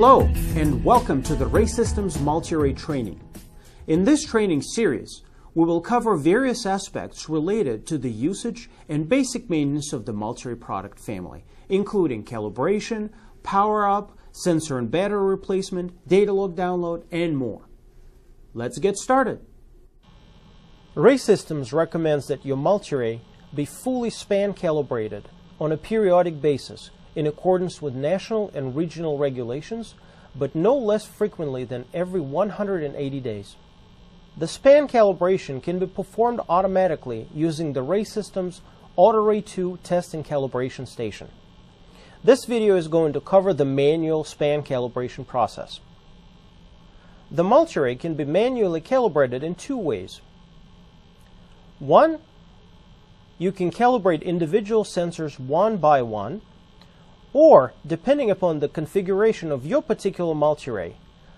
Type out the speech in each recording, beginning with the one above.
Hello, and welcome to the RAE Systems MultiRAE training. In this training series, we will cover various aspects related to the usage and basic maintenance of the MultiRAE product family, including calibration, power-up, sensor and battery replacement, data log download, and more. Let's get started. RAE Systems recommends that your MultiRAE be fully span calibrated on a periodic basis in accordance with national and regional regulations, but no less frequently than every 180 days. The span calibration can be performed automatically using the RAE Systems MultiRAE 2 test and calibration station. This video is going to cover the manual span calibration process. The MultiRAE can be manually calibrated in two ways. One, you can calibrate individual sensors one by one, or, depending upon the configuration of your particular MultiRAE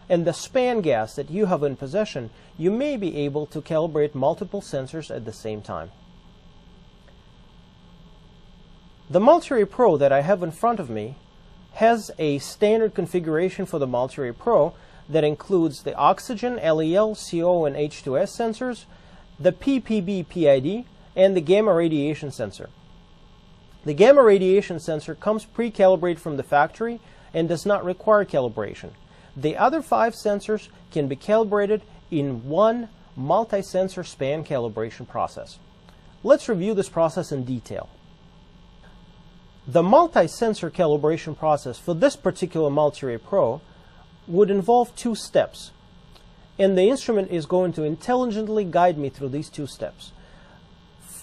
and the span gas that you have in possession, you may be able to calibrate multiple sensors at the same time. The MultiRAE Pro that I have in front of me has a standard configuration for the MultiRAE Pro that includes the oxygen, LEL, CO, and H2S sensors, the PPB PID, and the gamma radiation sensor. The gamma radiation sensor comes pre-calibrated from the factory and does not require calibration. The other 5 sensors can be calibrated in one multi-sensor span calibration process. Let's review this process in detail. The multi-sensor calibration process for this particular MultiRAE Pro would involve 2 steps, and the instrument is going to intelligently guide me through these 2 steps.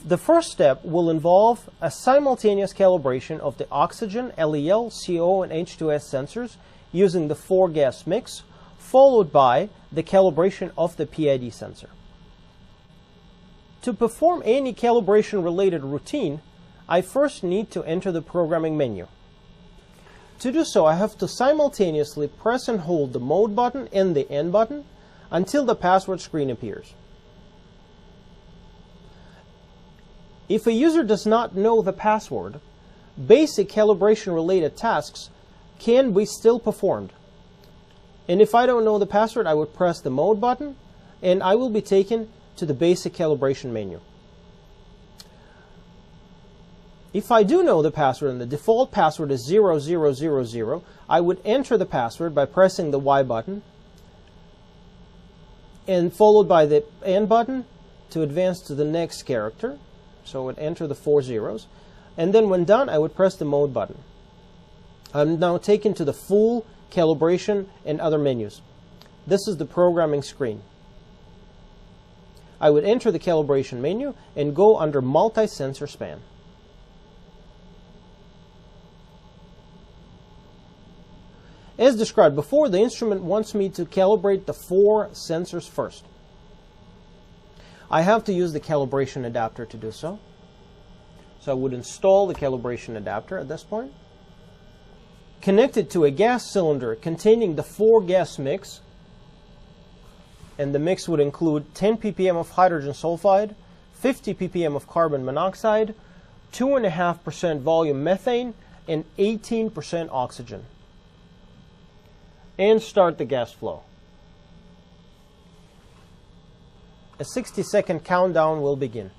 The first step will involve a simultaneous calibration of the oxygen, LEL, CO, and H2S sensors using the 4-gas mix, followed by the calibration of the PID sensor. To perform any calibration-related routine, I first need to enter the programming menu. To do so, I have to simultaneously press and hold the Mode button and the N button until the password screen appears. If a user does not know the password, basic calibration-related tasks can be still performed. And if I don't know the password, I would press the Mode button, and I will be taken to the basic calibration menu. If I do know the password, and the default password is 0000, I would enter the password by pressing the Y button, and followed by the N button to advance to the next character. So I would enter the 4 zeros, and then when done, I would press the Mode button. I'm now taken to the full calibration and other menus. This is the programming screen. I would enter the calibration menu and go under multi-sensor span. As described before, the instrument wants me to calibrate the 4 sensors first. I have to use the calibration adapter to do so. So I would install the calibration adapter at this point. Connect it to a gas cylinder containing the 4-gas mix, and the mix would include 10 ppm of hydrogen sulfide, 50 ppm of carbon monoxide, 2.5% volume methane, and 18% oxygen. And start the gas flow. A 60-second countdown will begin.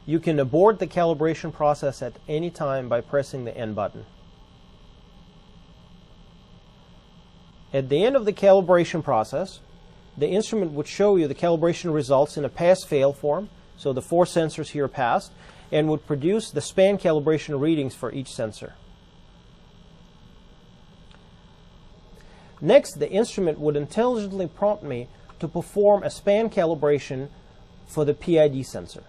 You can abort the calibration process at any time by pressing the N button. At the end of the calibration process, the instrument would show you the calibration results in a pass-fail form, so the 4 sensors here passed, and would produce the span calibration readings for each sensor. Next, the instrument would intelligently prompt me to perform a span calibration for the PID sensor.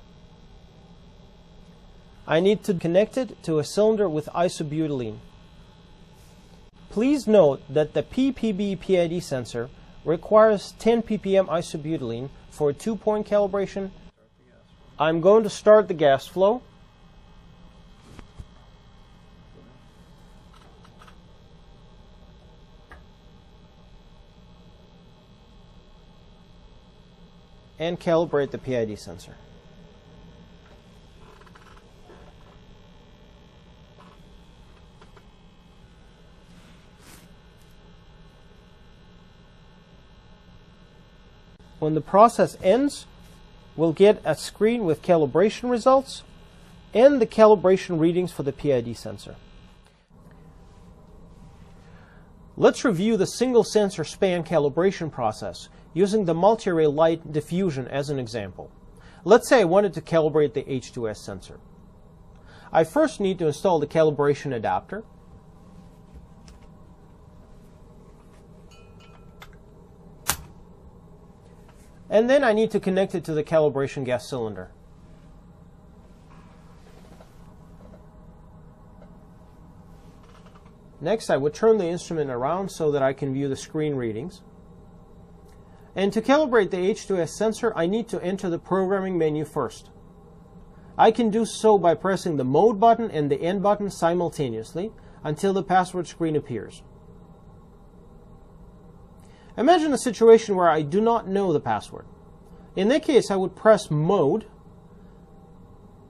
I need to connect it to a cylinder with isobutylene. Please note that the PPB PID sensor requires 10 ppm isobutylene for a 2-point calibration. I'm going to start the gas flow. And calibrate the PID sensor. When the process ends, we'll get a screen with calibration results and the calibration readings for the PID sensor. Let's review the single sensor span calibration process using the MultiRAE light diffusion as an example. Let's say I wanted to calibrate the H2S sensor. I first need to install the calibration adapter. And then I need to connect it to the calibration gas cylinder. Next, I would turn the instrument around so that I can view the screen readings. And to calibrate the H2S sensor, I need to enter the programming menu first. I can do so by pressing the Mode button and the End button simultaneously until the password screen appears. Imagine a situation where I do not know the password. In that case, I would press Mode,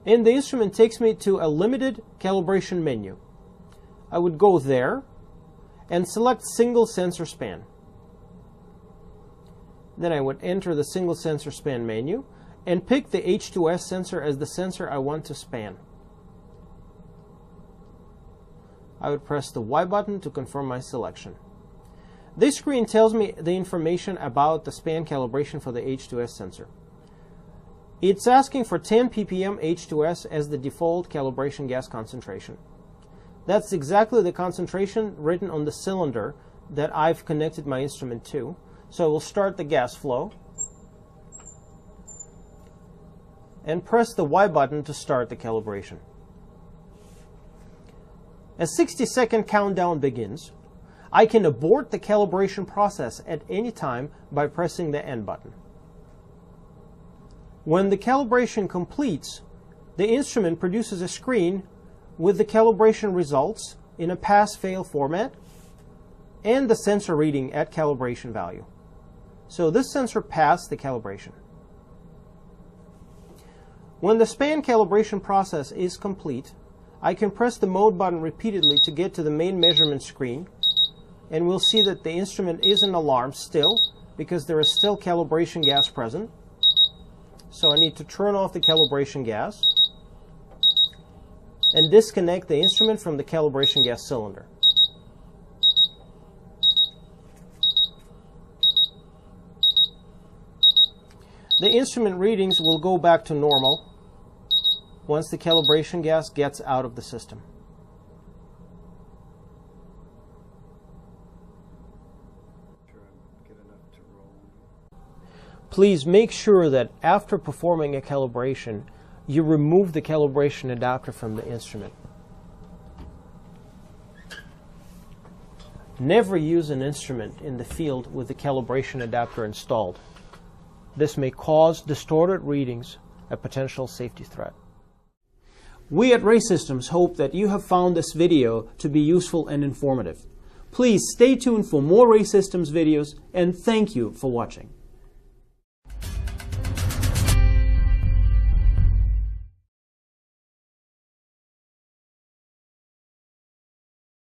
and the instrument takes me to a limited calibration menu. I would go there and select Single Sensor Span. Then I would enter the Single Sensor Span menu and pick the H2S sensor as the sensor I want to span. I would press the Y button to confirm my selection. This screen tells me the information about the span calibration for the H2S sensor. It's asking for 10 ppm H2S as the default calibration gas concentration. That's exactly the concentration written on the cylinder that I've connected my instrument to. So I will start the gas flow and press the Y button to start the calibration. A 60-second countdown begins. I can abort the calibration process at any time by pressing the End button. When the calibration completes, the instrument produces a screen with the calibration results in a pass-fail format and the sensor reading at calibration value. So this sensor passed the calibration. When the span calibration process is complete, I can press the Mode button repeatedly to get to the main measurement screen, and we'll see that the instrument is in alarm still because there is still calibration gas present. So I need to turn off the calibration gas and disconnect the instrument from the calibration gas cylinder. The instrument readings will go back to normal once the calibration gas gets out of the system. Please make sure that after performing a calibration, you remove the calibration adapter from the instrument. Never use an instrument in the field with the calibration adapter installed. This may cause distorted readings, a potential safety threat. We at RAE Systems hope that you have found this video to be useful and informative. Please stay tuned for more RAE Systems videos, and thank you for watching.